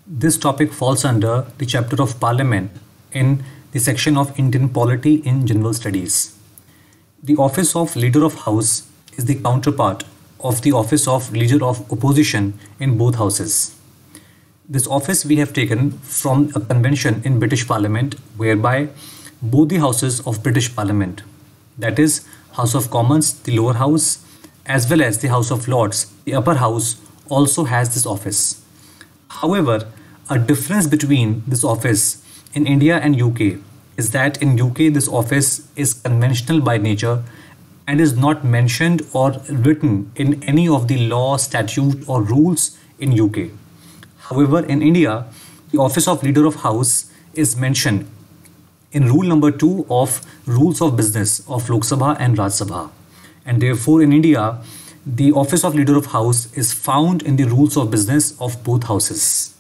This topic falls under the chapter of Parliament in the section of Indian polity in general studies. The office of Leader of House is the counterpart of the office of Leader of Opposition in both houses. This office we have taken from a convention in British Parliament whereby both the houses of British Parliament, that is House of Commons, the lower house, as well as the House of Lords, the upper house, also has this office. However, a difference between this office in India and UK is that in UK this office is conventional by nature and is not mentioned or written in any of the law, statute or rules in UK. However, in India, the office of Leader of House is mentioned in rule number 2 of Rules of Business of Lok Sabha and Rajya Sabha. And therefore in India, the office of Leader of House is found in the rules of business of both houses.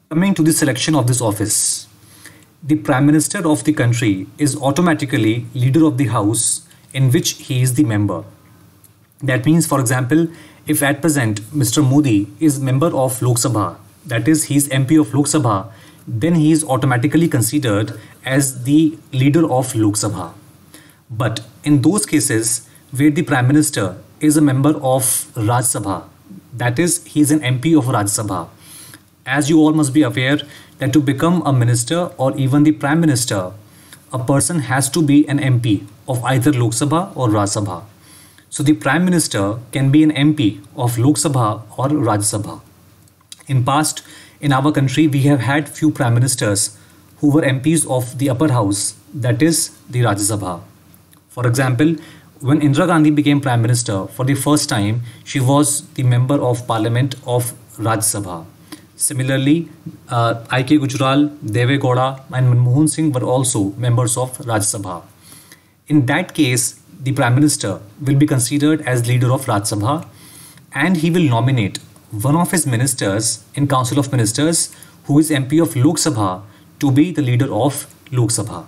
Coming to the selection of this office, the Prime Minister of the country is automatically Leader of the House in which he is the member. That means, for example, if at present Mr. Modi is member of Lok Sabha, that is he is MP of Lok Sabha, then he is automatically considered as the Leader of Lok Sabha. But in those cases where the Prime Minister is a member of Rajya Sabha, that is he is an MP of Rajya Sabha. As you all must be aware that to become a minister or even the Prime Minister, a person has to be an MP of either Lok Sabha or Rajya Sabha. So the Prime Minister can be an MP of Lok Sabha or Rajya Sabha. In past, in our country, we have had few Prime Ministers who were MPs of the upper house, that is the Rajya Sabha. For example, when Indira Gandhi became Prime Minister for the first time, she was the member of Parliament of Rajya Sabha. Similarly, I.K. Gujral, Deve Gowda and Manmohan Singh were also members of Rajya Sabha. In that case, the Prime Minister will be considered as Leader of Rajya Sabha and he will nominate one of his ministers in Council of Ministers who is MP of Lok Sabha to be the Leader of Lok Sabha.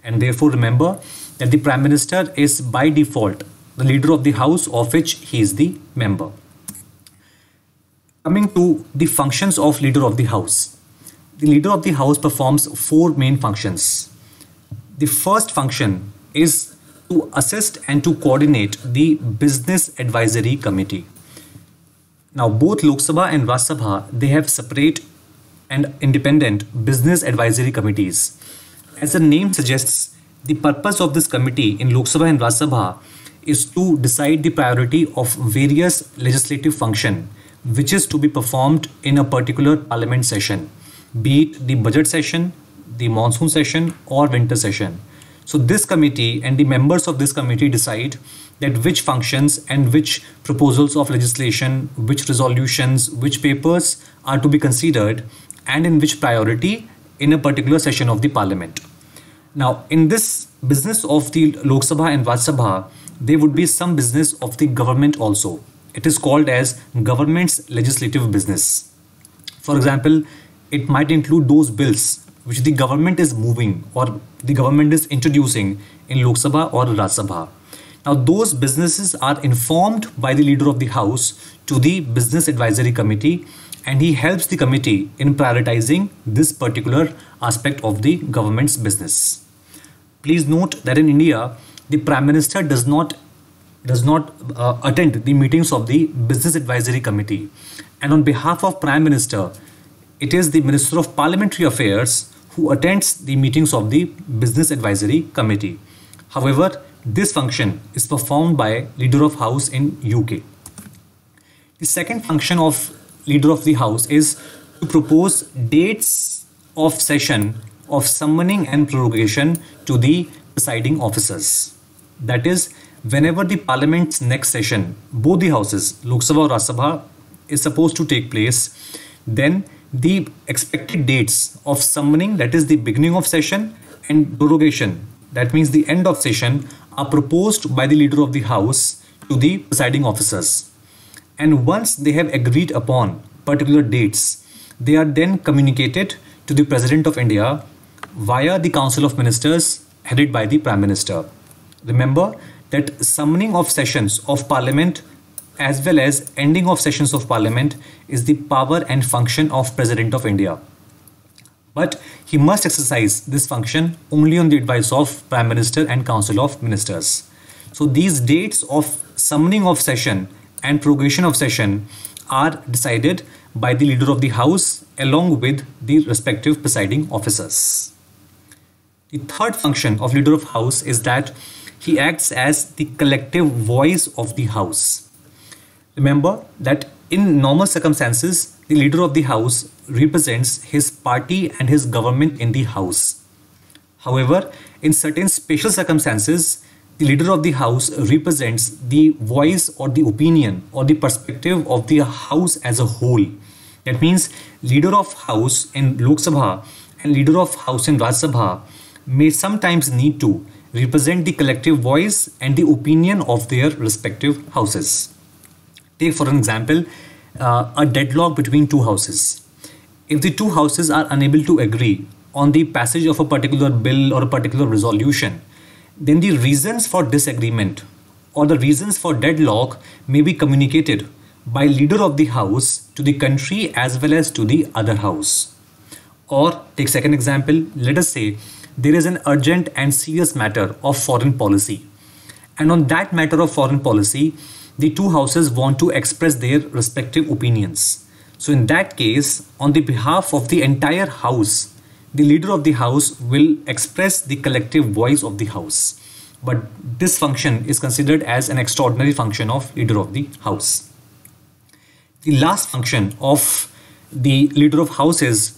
And therefore remember that the Prime Minister is by default the Leader of the House of which he is the member. Coming to the functions of Leader of the House. The Leader of the House performs 4 main functions. The first function is to assist and to coordinate the Business Advisory Committee. Now both Lok Sabha and Rajya Sabha, they have separate and independent Business Advisory Committees. As the name suggests, the purpose of this committee in Lok Sabha and Rajya Sabha is to decide the priority of various legislative function which is to be performed in a particular parliament session, be it the budget session, the monsoon session or winter session. So this committee and the members of this committee decide that which functions and which proposals of legislation, which resolutions, which papers are to be considered and in which priority in a particular session of the parliament. Now in this business of the Lok Sabha and Rajya Sabha, there would be some business of the government also. It is called as government's legislative business. For example, it might include those bills which the government is moving or the government is introducing in Lok Sabha or Rajya Sabha. Now those businesses are informed by the Leader of the House to the Business Advisory Committee and he helps the committee in prioritizing this particular aspect of the government's business. Please note that in India, the Prime Minister does not attend the meetings of the Business Advisory Committee, and on behalf of Prime Minister, it is the Minister of Parliamentary Affairs who attends the meetings of the Business Advisory Committee. However, this function is performed by Leader of House in UK. The second function of Leader of the House is to propose dates of session of summoning and prorogation to the presiding officers. That is, whenever the Parliament's next session, both the houses, Lok Sabha or Rajya Sabha, is supposed to take place, then the expected dates of summoning, that is the beginning of session, and prorogation, that means the end of session, are proposed by the Leader of the House to the presiding officers. And once they have agreed upon particular dates, they are then communicated to the President of India via the Council of Ministers headed by the Prime Minister. Remember that summoning of sessions of Parliament as well as ending of sessions of Parliament is the power and function of President of India. But he must exercise this function only on the advice of Prime Minister and Council of Ministers. So these dates of summoning of session and prorogation of session are decided by the Leader of the House along with the respective presiding officers. The third function of Leader of House is that he acts as the collective voice of the House. Remember that in normal circumstances, the Leader of the House represents his party and his government in the House. However, in certain special circumstances, the Leader of the House represents the voice or the opinion or the perspective of the House as a whole. That means Leader of House in Lok sabha and Leader of House in Rajya Sabha may sometimes need to represent the collective voice and the opinion of their respective houses. Take for an example, a deadlock between two houses. If the two houses are unable to agree on the passage of a particular bill or a particular resolution, then the reasons for disagreement or the reasons for deadlock may be communicated by Leader of the House to the country as well as to the other house. Or take second example, let us say there is an urgent and serious matter of foreign policy, and on that matter of foreign policy the two houses want to express their respective opinions. So in that case, on the behalf of the entire house, the Leader of the House will express the collective voice of the House. But this function is considered as an extraordinary function of Leader of the House. The last function of the Leader of House is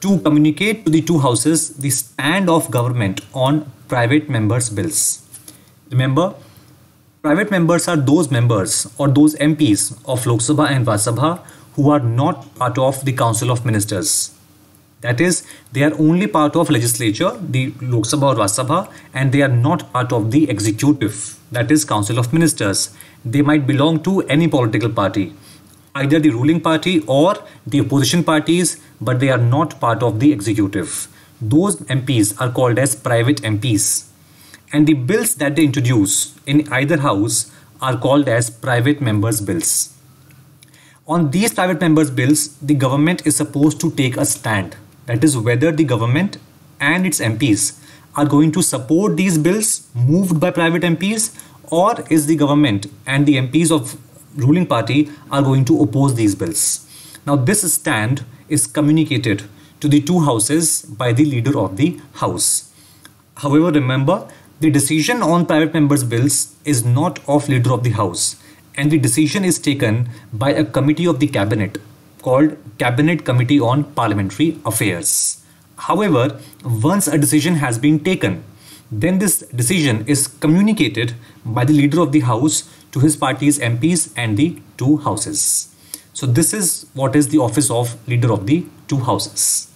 to communicate to the two houses the stand of government on private members' bills. Remember, private members are those members or those MPs of Lok Sabha and Rajya Sabha who are not part of the Council of Ministers. That is, they are only part of legislature, the Lok Sabha or Rajya Sabha, and they are not part of the executive, that is Council of Ministers. They might belong to any political party, either the ruling party or the opposition parties, but they are not part of the executive. Those MPs are called as private MPs. And the bills that they introduce in either house are called as private members' bills. On these private members' bills, the government is supposed to take a stand. That is, whether the government and its MPs are going to support these bills moved by private MPs, or is the government and the MPs of ruling party are going to oppose these bills. Now this stand is communicated to the two houses by the Leader of the House. However, remember, the decision on private members' bills is not of Leader of the House, and the decision is taken by a committee of the Cabinet called Cabinet Committee on Parliamentary Affairs. However, once a decision has been taken, then this decision is communicated by the Leader of the House to his party's MPs and the two houses. So this is what is the office of Leader of the two houses.